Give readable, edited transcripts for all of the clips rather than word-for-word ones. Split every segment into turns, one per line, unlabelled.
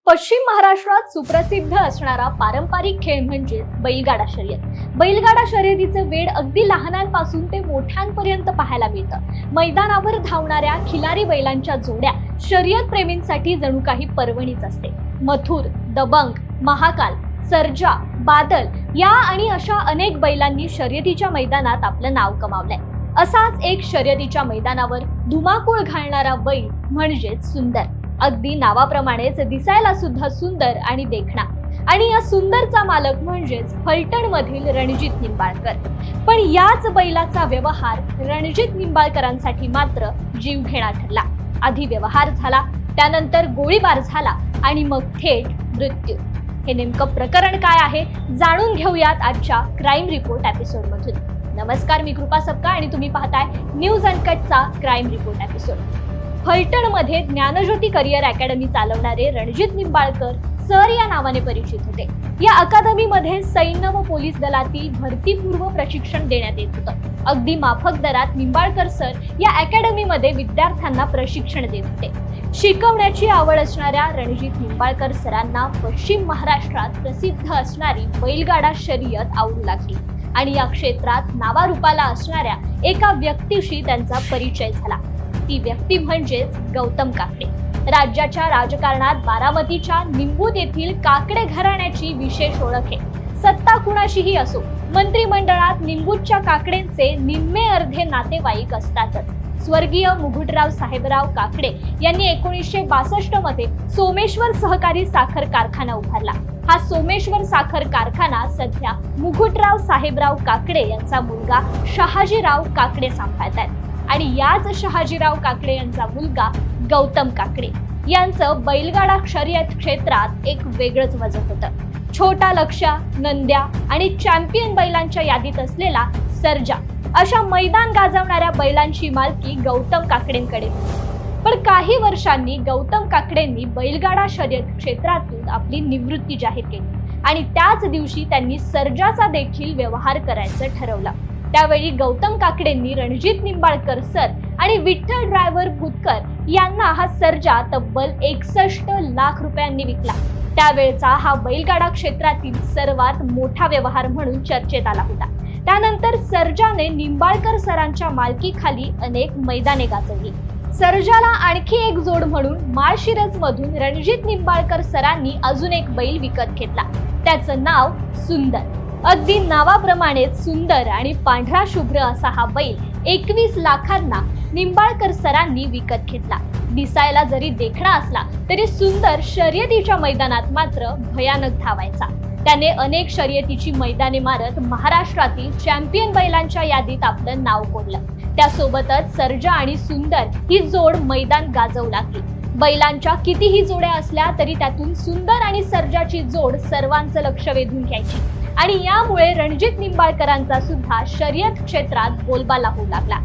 पश्चिम महाराष्ट्रात सुप्रसिद्ध असणारा पारंपरिक खेळ म्हणजे बैलगाडा शर्यत. बैलगाडा शर्यतीचे वेड अगदी लहानांपासून ते मोठ्यांपर्यंत पाहायला मिळतं. मैदानावर धावणाऱ्या खिलारी बैलांच्या जोड्या शर्यत प्रेमींसाठी जणू काही पर्वणीच असते. मथुर, दबंग, महाकाल, सर्जा, बादल या आणि अशा अनेक बैलांनी शर्यतीच्या मैदानात आपलं नाव कमावलंय. असाच एक शर्यतीच्या मैदानावर धुमाकूळ घालणारा बैल म्हणजेच सुंदर. अगदी नावाप्रमाणेच दिसायला सुद्धा सुंदर आणि देखणा. आणि या सुंदरचा मालक म्हणजेच फलटण मधील रणजित निंबाळकर. पण याच बैलाचा व्यवहार रणजित निंबाळकरांसाठी मात्र जीवघेणा ठरला. आधी व्यवहार झाला, त्यानंतर गोळीबार झाला आणि मग थेट मृत्यू. हे नेमकं प्रकरण काय आहे जाणून घेऊयात आजच्या क्राईम रिपोर्ट एपिसोड मधून. नमस्कार, मी कृपा सपकाळ आणि तुम्ही पाहताय न्यूज अनकटचा क्राईम रिपोर्ट एपिसोड. फलटण मध्ये ज्ञानज्योती करिअर अकॅडमी चालवणारे रणजित निंबाळकर सर या नावाने परिचित होते. या अकादमीमध्ये सैन्य व पोलीस दलातील भरतीपूर्व प्रशिक्षण देण्यात येत होतं. अगदी माफक दरात निंबाळकर सर या अकॅडमीमध्ये विद्यार्थ्यांना प्रशिक्षण देत होते. शिकवण्याची आवड असणाऱ्या रणजित निंबाळकर सरांना पश्चिम महाराष्ट्रात प्रसिद्ध असणारी बैलगाडा शर्यत आवडू लागली आणि या क्षेत्रात नावारूपाला असणाऱ्या एका व्यक्तीशी त्यांचा परिचय झाला. ती व्यक्ती म्हणजेच गौतम काकडे. राज्याच्या राजकारणात बारामतीच्या निंबूत येथील काकडे घराण्याची विशेष ओळख आहे. सत्ता कुणाशीही असो, मंत्रिमंडळात निंबूतच्या काकडेंचे निम्मे अर्धे नातेवाईक असतातच. स्वर्गीय मुकुटराव साहेबराव काकडे यांनी 1962 मध्ये सोमेश्वर सहकारी साखर कारखाना उभारला. हा सोमेश्वर साखर कारखाना सध्या मुकुटराव साहेबराव काकडे यांचा मुलगा शहाजीराव काकडे सांभाळतात. आणि याच शहाजीराव काकडे यांचा मुलगा गौतम काकडे यांचं बैलगाडा शर्यत क्षेत्रात एक वेगळंच वजन होतं. छोटा लक्ष्या, नंद्या आणि चॅम्पियन बैलांच्या यादीत असलेला सर्जा अशा मैदान गाजवणाऱ्या बैलांची मालकी गौतम काकडेंकडे होती. पण काही वर्षांनी गौतम काकडेंनी बैलगाडा शर्यत क्षेत्रातून आपली निवृत्ती जाहीर केली आणि त्याच दिवशी त्यांनी सर्जाचा देखील व्यवहार करायचं ठरवलं. त्यावेळी गौतम काकडेंनी रणजित निंबाळकर सर आणि विठ्ठल ड्रायव्हर भूतकर यांना हा सर्जा तब्बल 61 लाख रुपयांनी विकला. त्यावेळचा हा बैलगाडा क्षेत्रातील सर्वात मोठा व्यवहार म्हणून चर्चेत आला होता. त्यानंतर सर्जाने निंबाळकर सरांच्या मालकीखाली अनेक मैदाने गाजवली. सर्जाला आणखी एक जोड म्हणून माळशिरस मधून रणजित निंबाळकर सरांनी अजून एक बैल विकत घेतला. त्याचं नाव सुंदर. अगदी नावाप्रमाणेच सुंदर आणि पांढरा शुभ्र असा हा बैल 21 लाखांना निंबाळकर सरांनी विकत घेतला. दिसायला जरी देखणा असला तरी सुंदर शर्यतीच्या मैदानात मात्र भयानक धावायचा. त्याने अनेक शर्यतीची मैदाने मारत महाराष्ट्रातील चॅम्पियन बैलांच्या यादीत आपलं नाव कोरलं. त्यासोबतच सर्जा आणि सुंदर ही जोड मैदान गाजवू लागली. बैलांच्या कितीही जोड्या असल्या तरी त्यातून सुंदर आणि सर्जाची जोड सर्वांचं लक्ष वेधून घ्यायची आणि यामुळे रणजित निंबाळकरांचा सुद्धा शर्यत क्षेत्रात बोलबाला होऊ लागला.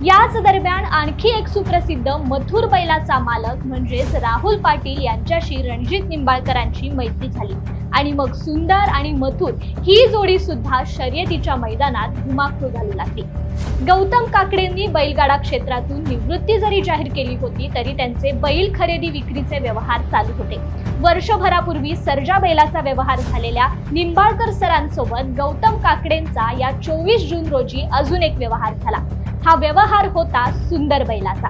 याच दरम्यान आणखी एक सुप्रसिद्ध मथुर बैलाचा मालक म्हणजेच राहुल पाटील यांच्याशी रणजित निंबाळकरांची मैत्री झाली आणि मग सुंदर आणि मथुर ही जोडी सुद्धा शर्यतीच्या मैदानात धुमाकूळ घालू लागली. गौतम काकडेंनी बैलगाडा क्षेत्रातून निवृत्ती जरी जाहीर केली होती तरी त्यांचे बैल खरेदी विक्रीचे व्यवहार चालू होते. वर्षभरापूर्वी सर्जा बैलाचा व्यवहार झालेल्या निंबाळकर सरांसोबत गौतम काकडेंचा या 24 जून रोजी अजून एक व्यवहार झाला. हा व्यवहार होता सुंदर बैलाचा.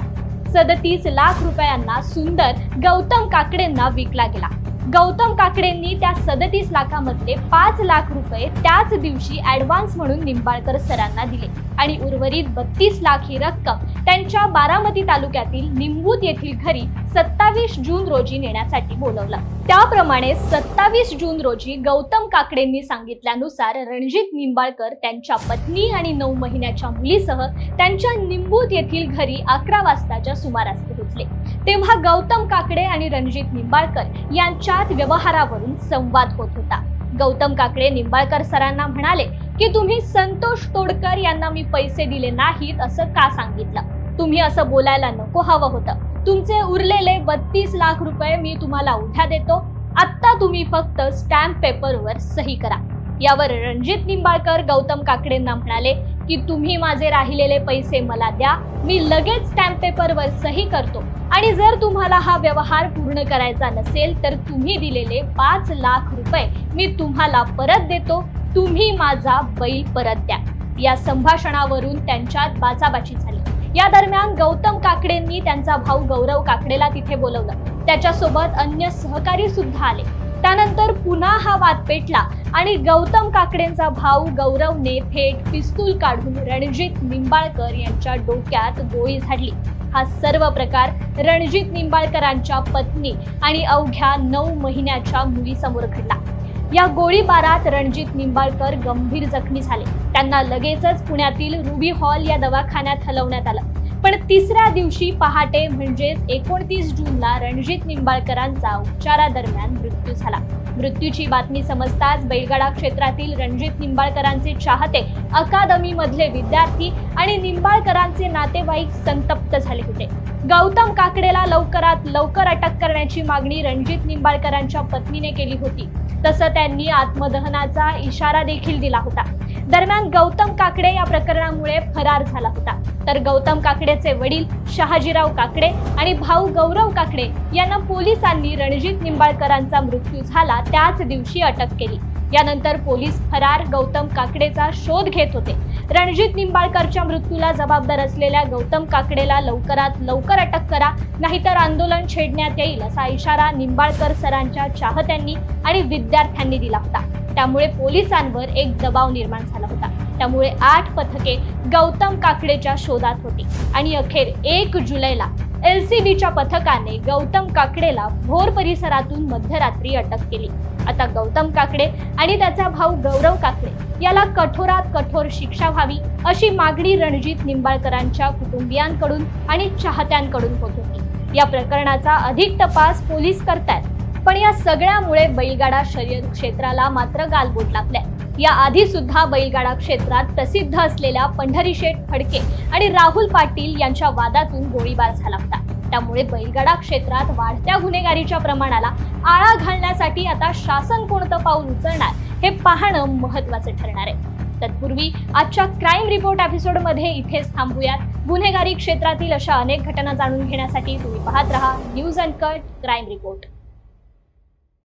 37 लाख रुपयांना सुंदर गौतम काकडेंना विकला गेला. गौतम काकडेंनी त्या 37 लाखामधले 5 लाख रुपये त्याच दिवशी ऍडव्हान्स म्हणून निंबाळकर सरांना दिले आणि उर्वरित 32 लाख ही रक्कम त्यांच्या बारामती तालुक्यातील निंबूत येथील घरी 27 जून रोजी नेण्यासाठी बोलवलं. त्याप्रमाणे 27 जून रोजी गौतम काकडेंनी सांगितल्यानुसार रणजित निंबाळकर त्यांच्या पत्नी आणि 9 महिन्याच्या मुलीसह त्यांच्या निंबूत येथील घरी 11 वाजताच्या सुमारास पोहोचले. तेव्हा गौतम काकडे आणि रणजित निंबाळकर यांच्यात व्यवहारावरून संवाद होत होता. गौतम काकडे निंबाळकर सरांना म्हणाले की तुम्ही संतोष तोडकर यांना मी पैसे दिले नाहीत असं का सांगितलं? तुम्ही असं बोलायला नको हवं होतं. तुमचे उरलेले 32 लाख रुपये मी तुम्हाला उद्या देतो. आत्ता तुम्ही फक्त स्टॅम्प पेपरवर सही करा. यावर रणजित निंबाळकर गौतम काकडेंना म्हणाले की तुम्ही माझे राहिलेले पैसे मला द्या, मी लगेच स्टॅम्प पेपरवर सही करतो आणि जर तुम्हाला हा व्यवहार पूर्ण करायचा नसेल तर तुम्ही दिलेले 5 लाख रुपये मी तुम्हाला परत देतो, तुम्ही माझा बैल परत द्या. या संभाषणावरून त्यांच्यात बाचाबाची झाली. या दरम्यान गौतम काकडेंनी त्यांचा भाऊ गौरव काकडेला तिथे बोलवलं. त्याच्यासोबत अन्य सहकारी सुद्धा आले. त्यानंतर पुन्हा हा वाद पेटला आणि गौतम काकडेंचा भाऊ गौरवने थेट पिस्तूल काढून रणजित निंबाळकर यांच्या डोक्यात गोळी झाडली. हा सर्व प्रकार रणजित निंबाळकरांच्या पत्नी आणि अवघ्या 9 महिन्याच्या मुलीसमोर घडला. या गोळीबारात रणजित निंबाळकर गंभीर जखमी झाले. त्यांना लगेचच पुण्यातील रुबी हॉल या दवाखान्यात हलवण्यात आलं. पण तिसऱ्या दिवशी पहाटे म्हणजेच 29 जूनला रणजित निंबाळकरांचा उपचारादरम्यान मृत्यू झाला. मृत्यूची बातमी समजताच बैलगाडा क्षेत्रातील रणजित निंबाळकरांचे चाहते, अकादमी मधले विद्यार्थी आणि निंबाळकरांचे नातेवाईक संतप्त झाले होते. गौतम काकडेला लवकरात लवकर अटक करण्याची मागणी रणजित निंबाळकरांच्या पत्नीने केली होती. तसं त्यांनी आत्मदहनाचा इशारा देखील दिला होता. दरम्यान गौतम काकडे या प्रकरणामुळे फरार झाला होता. तर गौतम काकडेचे वडील शहाजीराव काकडे आणि भाऊ गौरव काकडे यांना पोलिसांनी रणजित निंबाळकरांचा मृत्यू झाला त्याच दिवशी अटक केली. यानंतर पोलीस फरार गौतम काकडेचा शोध घेत होते. रणजित निंबाळकरच्या मृत्यूला जबाबदार असलेल्या गौतम काकडेला लवकरात लवकर अटक करा, नाहीतर आंदोलन छेडण्यात येईल असा इशारा निंबाळकर सरांच्या चाहत्यांनी आणि विद्यार्थ्यांनी दिला होता. त्यामुळे पोलिसांवर एक दबाव निर्माण झाला होता. त्यामुळे 8 पथके गौतम काकडेच्या शोधात होती आणि अखेर 1 जुलैला LCBच्या पथकाने गौतम काकडेला भोर परिसरातून मध्यरात्री अटक केली. आता गौतम काकडे आणि त्याचा भाऊ गौरव काकडे याला कठोरात कठोर शिक्षा व्हावी अशी मागणी रणजित निंबाळकरांच्या कुटुंबियांकडून आणि चाहत्यांकडून होत होती. या प्रकरणाचा अधिक तपास पोलीस करतायत. पण या सगळ्यामुळे बैलगाडा शर्यत क्षेत्राला मात्र गालबोट लागलाय. या आधी सुद्धा बैलगाडा क्षेत्रात प्रसिद्ध असलेल्या पंढरीशेठ फडके आणि राहुल पाटील यांच्या वादातून गोळीबार झाला होता. त्यामुळे बैलगाडा क्षेत्रात वाढत्या गुन्हेगारीच्या प्रमाणाला आळा घालण्यासाठी आता शासन कोणतं पाऊल उचलणार हे पाहणं महत्त्वाचं ठरणार आहे. तत्पूर्वी आजच्या क्राईम रिपोर्ट एपिसोडमध्ये इथेच थांबूयात. गुन्हेगारी क्षेत्रातील अशा अनेक घटना जाणून घेण्यासाठी तुम्ही पाहत रहा न्यूज अनकट क्राईम रिपोर्ट.